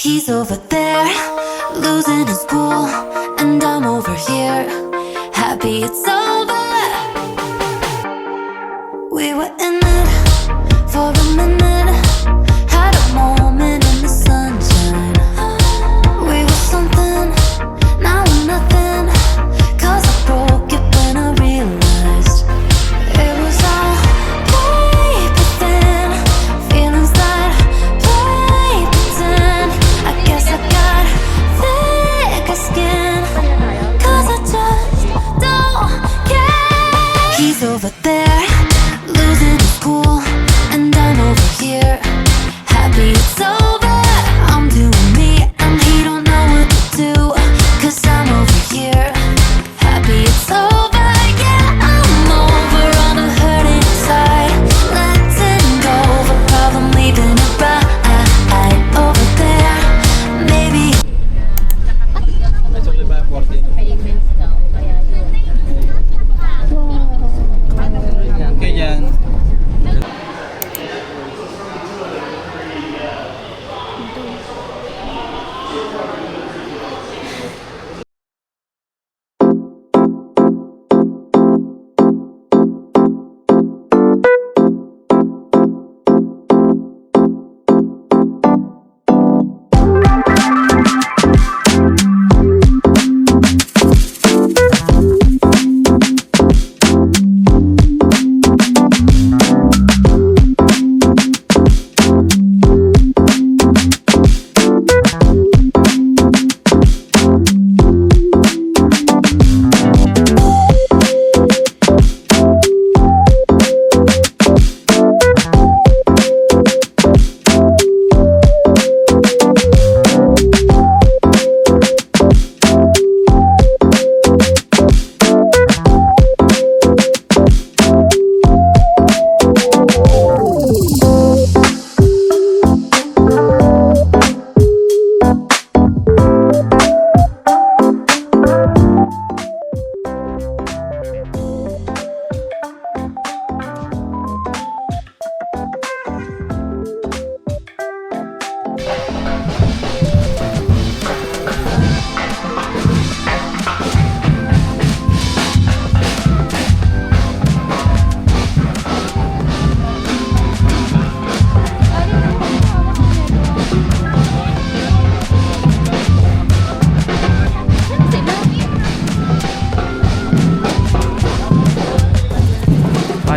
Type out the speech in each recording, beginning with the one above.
He's over there, losing his cool, and I'm over here, happy it's over. We were in it for a minute, had a moment in the sunshine. We were something, now we're nothing, 'cause I broke it when I realized it was all paper thin. Feelings that play pretend. I guess I got thicker skin, 'cause I just don't care. He's over there, losing his cool, and I'm over here, happy it's over. I'm doing me, and he don't know what to do, 'cause I'm over here, happy it's over. Yeah, I'm over all the hurt inside, letting go of a problem, leaving it right over there. Maybe Payments daw, kaya yun. Ganyan.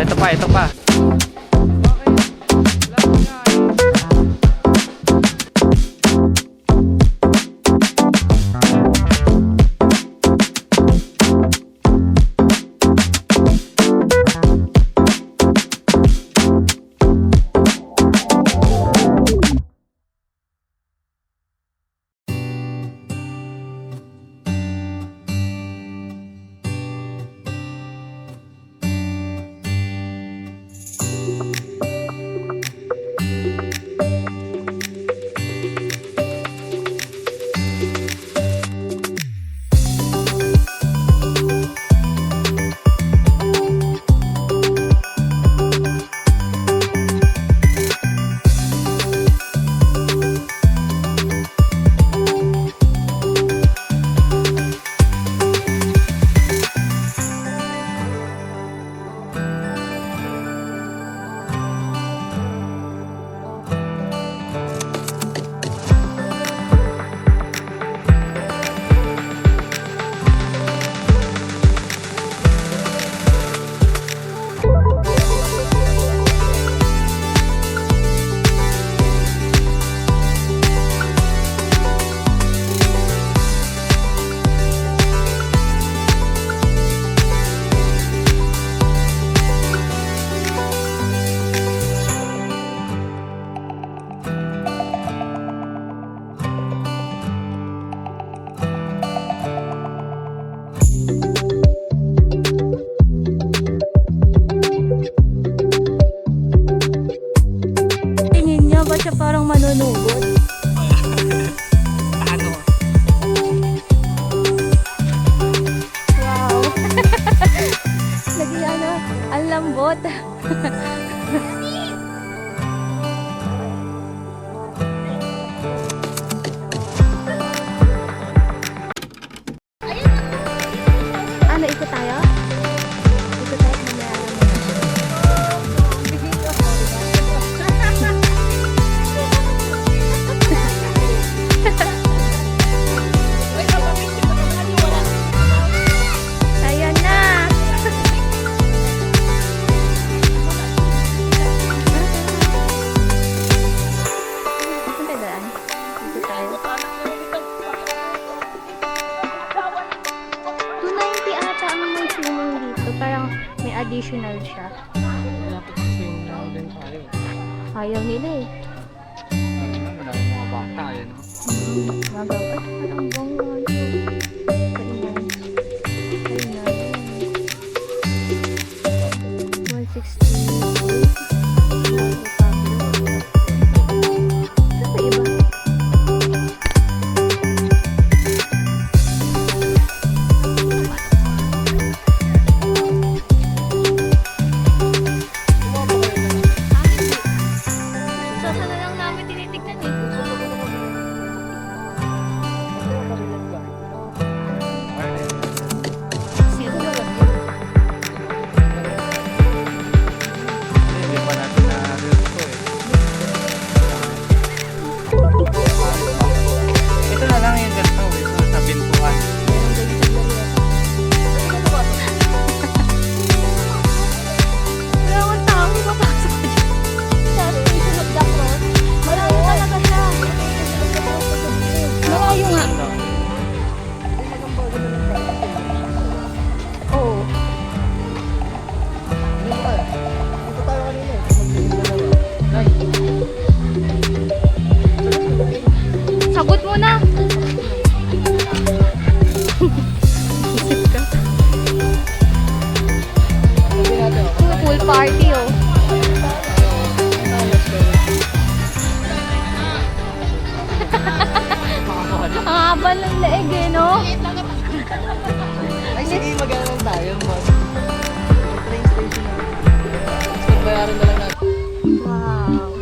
Ito pa, ito pa. traditional siya. Malapit kasi yung din tayo. Ayaw nila eh. Ano na, maraming mga bata. Yan. Magaw. Ay, parang bongga ito. Kainan. 160. Saan ba iba? So, sana lang namin tinitignan eh. Sino ba lang yun? Hindi pa natin na-reels ko eh. Ito na lang yung ganito. Ito sa pintuan. Wala akong tao, papasok ko dyan. Sa Station of the Cross. Malayo talaga siya. Malayo nga. Oo. Sagot mo na. Isip ka. Pool party oh. Ang haba ng leeg eh, no? Ay, sige, mag-aaral tayo. Train station na. Magbayaran na lang natin. Wow.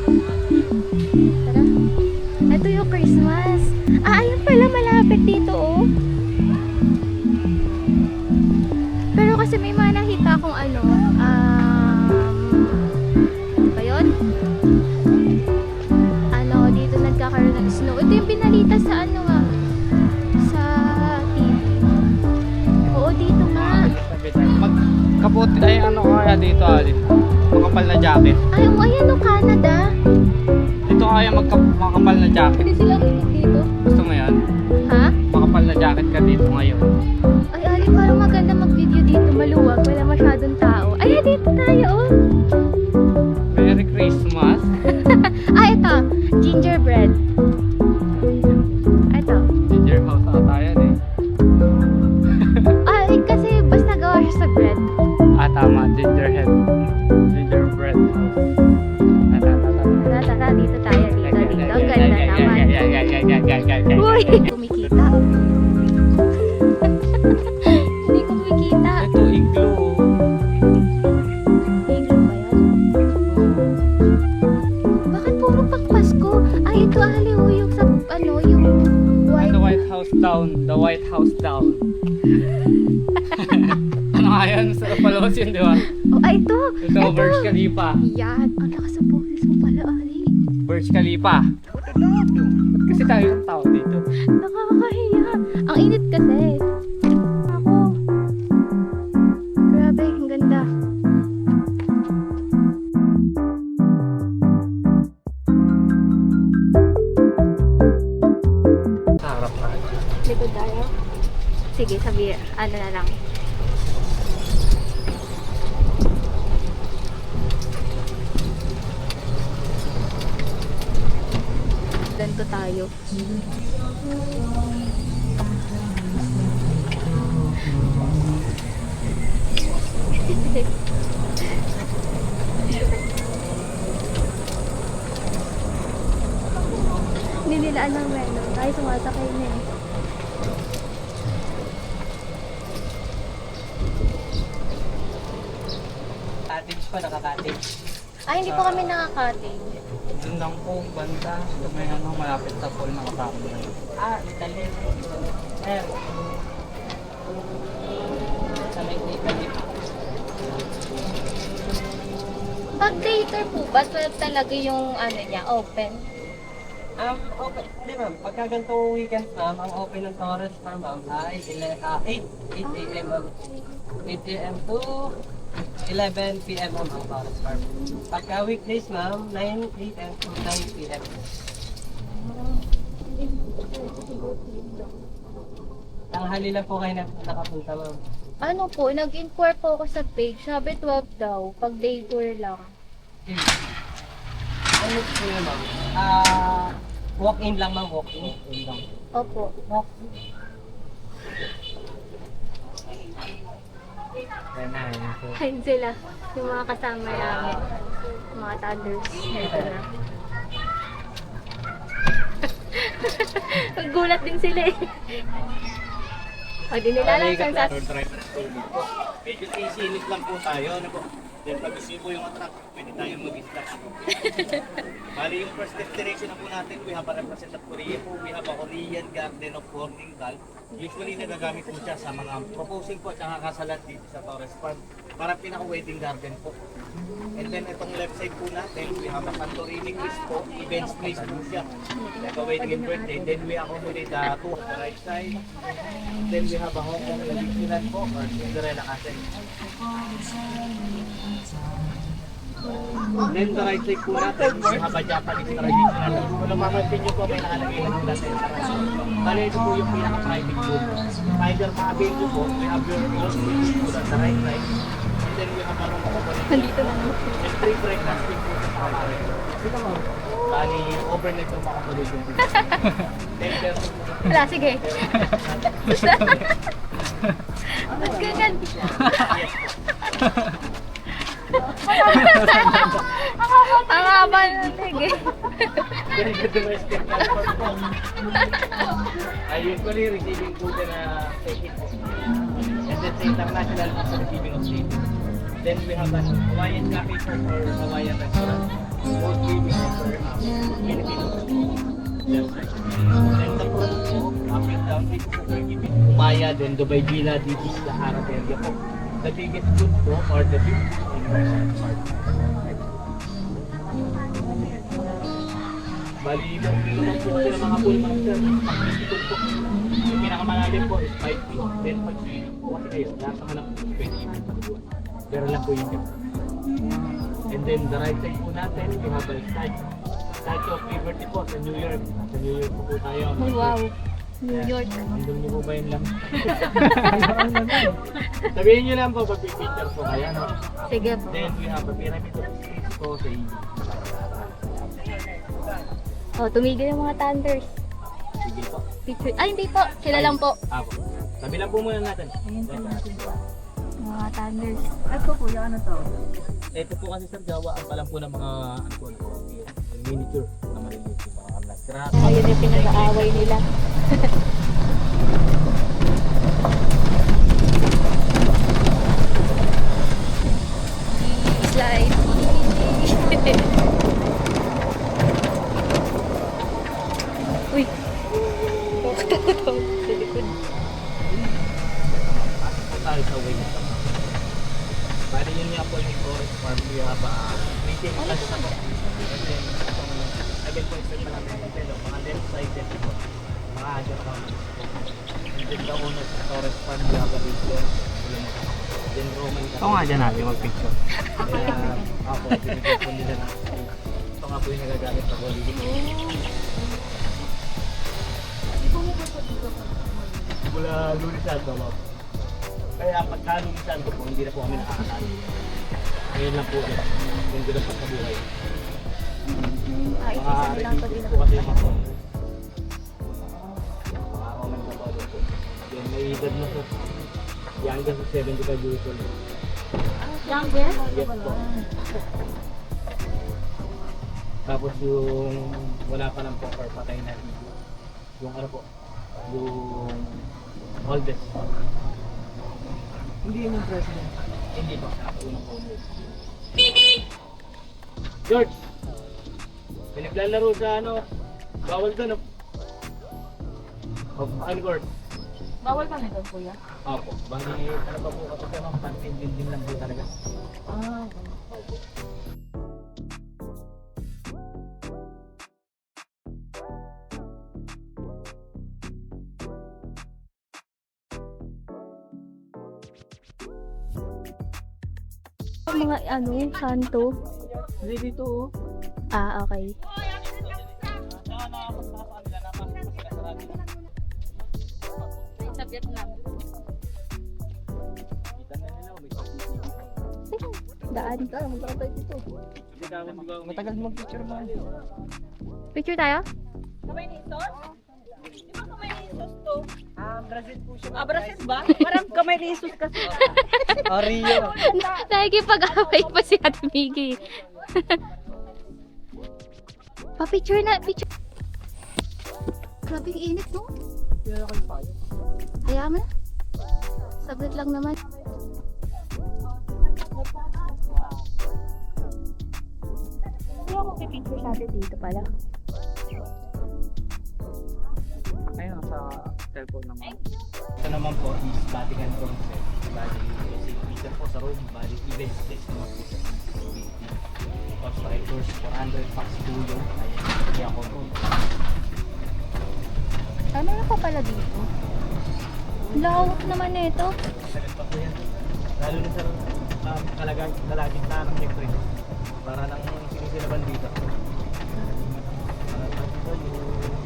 Tara. Ito yung Christmas. Ah, ayun pala, malapit dito, oh. Pero kasi may mga nakita akong ano, ano ba yun? Ano, dito nagkakaroon ng snow. Ito yung pinalita sa ano nga, sa TV. Oo, dito nga. Magkaputi ay ano kaya dito dito. Makapal na jacket. Ay, oh, ayan o, Canada. Dito kaya makapal na jacket. Pwede silang dito. Gusto mo yan? Ha? Makapal na jacket ka dito ngayon. Ay, Ali, parang maganda mag-video dito. Maluwag, wala masyadong tao. Ay, dito tayo, oh. Merry Christmas. Ah, ito. Gingerbread. Ito. Ginger house ata tayo eh. Ay, kasi basta gawa siya sa bread. Tama. Gingerhead. Gingerbread house. Tara, tara. Dito tayo. Dito. Ang ganda naman. Uy! Kumikita. Hindi kumikita. Ito, igloo. Igloo ba yan? Bakit puro pakpasko? Ay, ito Ali, oh, yung sa, ano, yung white. The White House down. The White House down. Ano nga yan? Sa Palos yun, di ba? Oh, ay, ito. Ito, Burj Khalifa. Yan. Ang lakas sa boses mo pala, Ali. Burj Khalifa. Ba't kasi tayo yung tao dito? Nakakahiya. Ang init kasi. Ako. Grabe, ang ganda. Sa harap na. Likod tayo. Sige, sabi, ano na lang. Ganito tayo. Hindi nila alam menu. Tayo sumasakay na eh. Cottage pa, naka-cottage. Ay, hindi po kami nakaka-cottage. Doon lang po, banda. May ano, malapit sa pool ng kapatid. Italy. Sa may Italy. Pag dater po ba, 12 talaga yung ano niya, open? Okay. Hindi ma'am, pagka ganitong weekend ma'am, ang open ng Torres Farm ma'am ay 8 a.m. ma'am. 8 a.m. to 11 p.m. ma'am ang Torres Farm. Pagka weekdays ma'am, 9 a.m. to 9 p.m. Tanghali lang po kayo nakapunta ma'am. Ano po, nag-inquire po ako sa page. Sabi 12 daw, pag day tour lang. Ano po yun, ma'am? Walk-in lang, ma'am. Walk-in lang. Opo. Ayun sila, yung mga kasama namin. Mga thunders. Ito na. Gulat din sila eh. O, di nila alam saan sa... Medyo sisinit lang po tayo. Ano po? Then pag po yung attract, pwede tayong mag-start. Bali yung first destination na po natin, we have a representative Korea po. We have a Korean Garden of Horningal. Usually nagagamit po siya sa mga proposing po at kasalan dito sa Torres Park. Para pinaka-wedding garden po. And then itong left side po natin, we have a Santorini Cruise po. Event space po siya. Like a wedding and birthday. Then we accommodate two on the right side. Then we have a Hong Kong Disneyland po or Cinderella Castle. Then the right side po natin, we have a Japanese traditional. Kung namamansin nyo po, may nakalagay na po natin. Bale, ito po yung pinaka-private pool. Either ma-avail nyo po, we have your own swimming pool at the right side. And then we have a room for Nandito na naman. and free breakfasting po sa kamari. Bali, overnight room accommodation. 10 pesos po. Wala, sige. Ba't ganyan? Ang haba na. Sige. Very good domestic transport po. I usually receiving food na take-in po. And then sa international po sa receiving of state. Then we have a Hawaiian cafe po or Hawaiian restaurant. Mostly we offer Filipino food. Then the front po, up and down dito po we're giving Umaya, then Dubai Villa, dito sa Arab area po. The biggest food po or the big food in Western part. Bali, lumang po kasi ng mga pool master. Pag-isipon po, yung pinakamalalim po is 5 feet. Then pag-swimming po kasi kayo, lahat naman ang 20 feet sa buwan. Pero lang po yung depth. And then the right side po natin, we have a Statue of Liberty po sa New York. Sa New York po tayo. Ay, wow. New York. Andun niyo po ba yun lang? Sabihin niyo lang po, pag-picture po kayo. No? Sige po. Then we have a pyramid of space po sa Egypt. Oh, tumigil yung mga thunders. Sige po. Picture. Ay, hindi po. Sila lang po. Apo. Sabi lang po muna natin. Mga thunders. Ito po kasi sir, gawaan pa lang po ng mga ano po, yung miniature na maliliit yung mga scrap. Ayun yung pinag-aaway nila. Slide. Uy. Sa likod. Pasok po tayo sa way. Bali yun nga po yung forest farm. We have a meeting class na po. And then, itong 7.5 pa namin dito. Mga left side din po. Mga agad pa. And then the owner sa forest farm, we have a picture. Then Roman. Ito nga dyan natin mag-picture. Kaya, ako, pinigyan po nila na. Ito nga po yung nagagamit sa holiday. Mula Lulisan ko, ma'am. Kaya pagka Lulisan ko po, hindi na po kami nakakatali. Ngayon lang po ulit. Yung gano'n pa sa buhay. Ay, Mga isa lang to din reviews po kasi yung mga comment na po ulit po. Then may edad na sa younger sa 75 years old. Younger? Yes po. Tapos yung wala pa lang po or patay na yung ano po, yung oldest. Hindi yun yung president. Hindi po. Unang po. George! Pinaglalaro sa ano, bawal doon. Ano George? Bawal ka na doon, kuya? Opo. Bali, ano pa po kasi mga pansin-building lang po talaga. Ah, mga ano, santo. Hindi dito oh. Ah, okay. Sa Vietnam. Daan. Matagal mag-picture man. Picture tayo? Brazil po siya. Brazil ba? Parang kamay ni Jesus kasi. Rio. Nakikipag-away pa si Ate Miggy. Pa-picture na, picture. Grabe ang init, no? Hayaan mo na. Saglit lang naman. Hindi ako pipicture sa atin dito pala. Ayun, sa cellphone naman. Ito naman po is Vatican concept. Bali, basic feature po sa room. Bali, event space naman po siya. Cost writers, 400 packs po yun. Ayan, kaya ako room. Ah, meron pa pala dito. Lawak naman nito. Sagat pa po yan. Lalo na sa kalagit na ng siyempre. Para nang sinisilaban dito.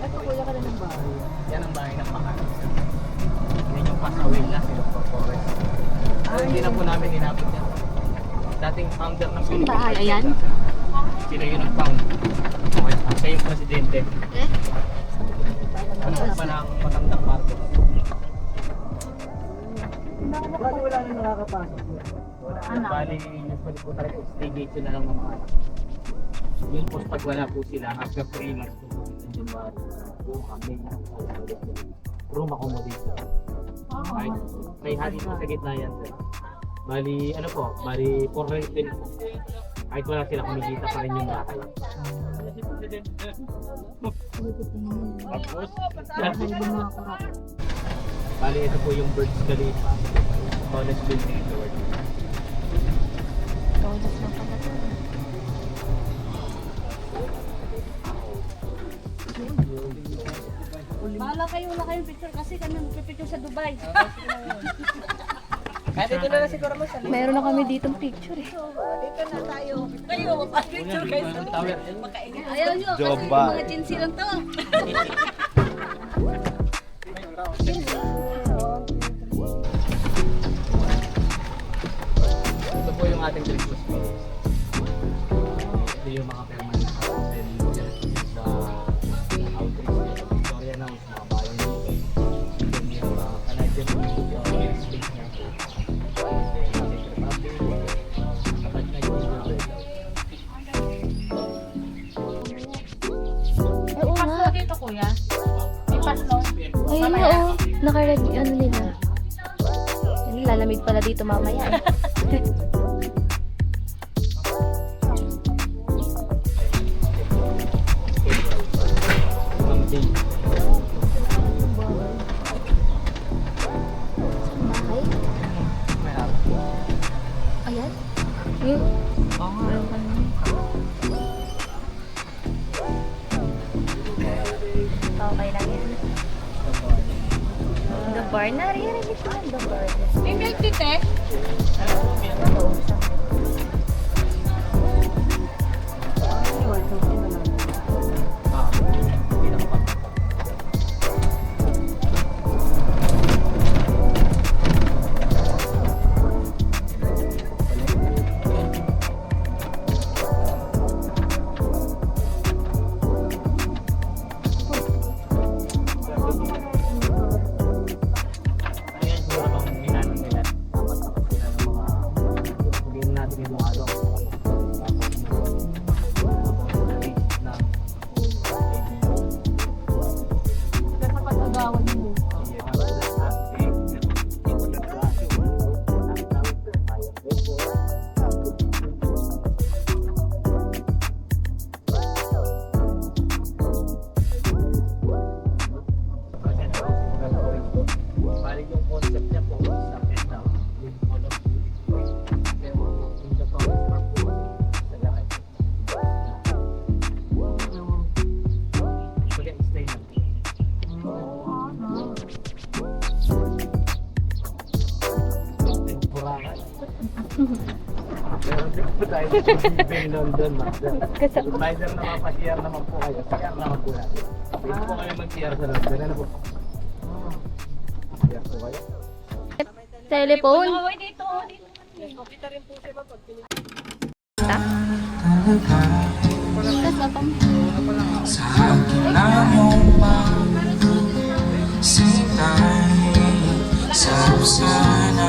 Ito kuya ka na ng bahay. Yan ang bahay ng pangalan. Yan yung pass away na si Dr. Torres. Hindi na po namin inabot yan. Dating founder ng Saan bahay? Ayan? Sila yung nag-found. Okay, siya yung presidente. Eh? Ano pa ng matandang Marcos? Bakit wala na nakakapasok? Wala. Bali, usually po talaga staycation na lang ng mga anak. Yun po pag wala po sila, after 3 months po, nandiyan ba yung kami room accommodation. Right? May hali po sa gitna yan, sir. Bali, ano po, bali, for rent din po. Kahit wala sila, kumikita pa rin yung bahay. Tapos, bali, ito po yung Burj Khalifa. Tallest building in the world. Bahala kayo, wala kayong picture kasi kami magpipicture sa Dubai. Kaya dito na lang siguro mo sa Meron na kami ditong picture eh. Dito na tayo. Kayo, magpa-picture kayo sa tower. Ayaw nyo, kasi mga jinsi lang to. Ito po yung ating Christmas tree. Ito yung mga permanent house and sa outreach sa Victoria na sa mga bayan dito. Then yung Canadian yung space niya po. And then Czech Republic, dapat na yung Israel. Oo nga. Dito kuya. May paslo. Ayun na oh. Nakaread ano nila. Lalamig pala dito mamaya eh. Someday. Bahay. May harap. Ayan. Yung Oo nga. okay lang yan. The bar. Naririnig ko lang the bar. May milk tea, te. Ah, pinakapag. Ayan, siguro bang minano nila. Dapat dapat sila ng mga sabihin natin yung mga ano. Kasi pag-agawan mo. Balik yung concept niya po sa Vietnam, yung color blue. Pero yung the color purple, sa lahat. Mag-explain lang. Temporangan. Pero di po tayo sa London, advisor na mapasiyar naman po kayo. Siyar naman po natin. Pwede po kayo mag-siyar sa London. Ano po? Siyar po kayo. Telephone. Dito. Kita rin po siya pag Tapos ba pang... Sa gitna mong pagsitay sa sana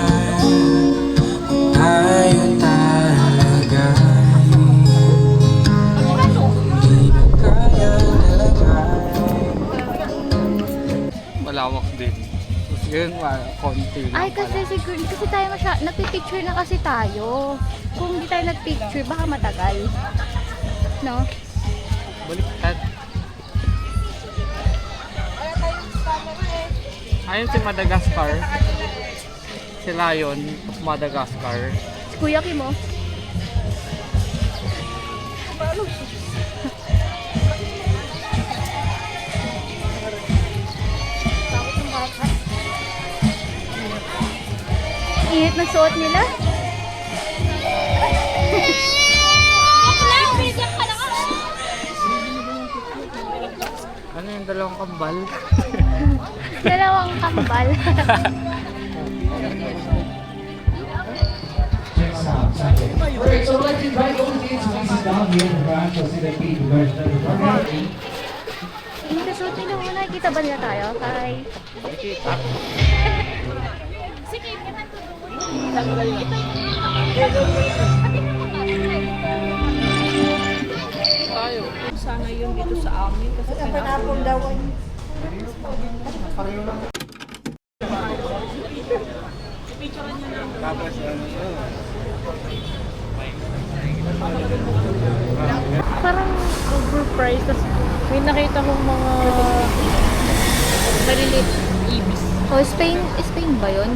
tayo talaga hindi na kaya talaga. Malawak din. Tapos yun, konti lang Ay, kasi siguro, kasi tayo nagpipicture na kasi tayo. Kung hindi tayo nagpicture, baka matagal. No? Baliktad. Ayun si Madagascar. Si Lion of Madagascar. Si Kuya Kim, oh. Init na suot nila. Ano yung dalawang kambal? Dalawang kambal. Okay, so let's invite all the spaces down here in the front to see the key version of the program. Init na suot nila muna. Nakikita ba nila tayo? Hi. Sana yun dito sa amin kasi pinapong daw. Parang Overpriced. Tapos may nakita kong mga maliliit ibis. oh, Spain ba yun?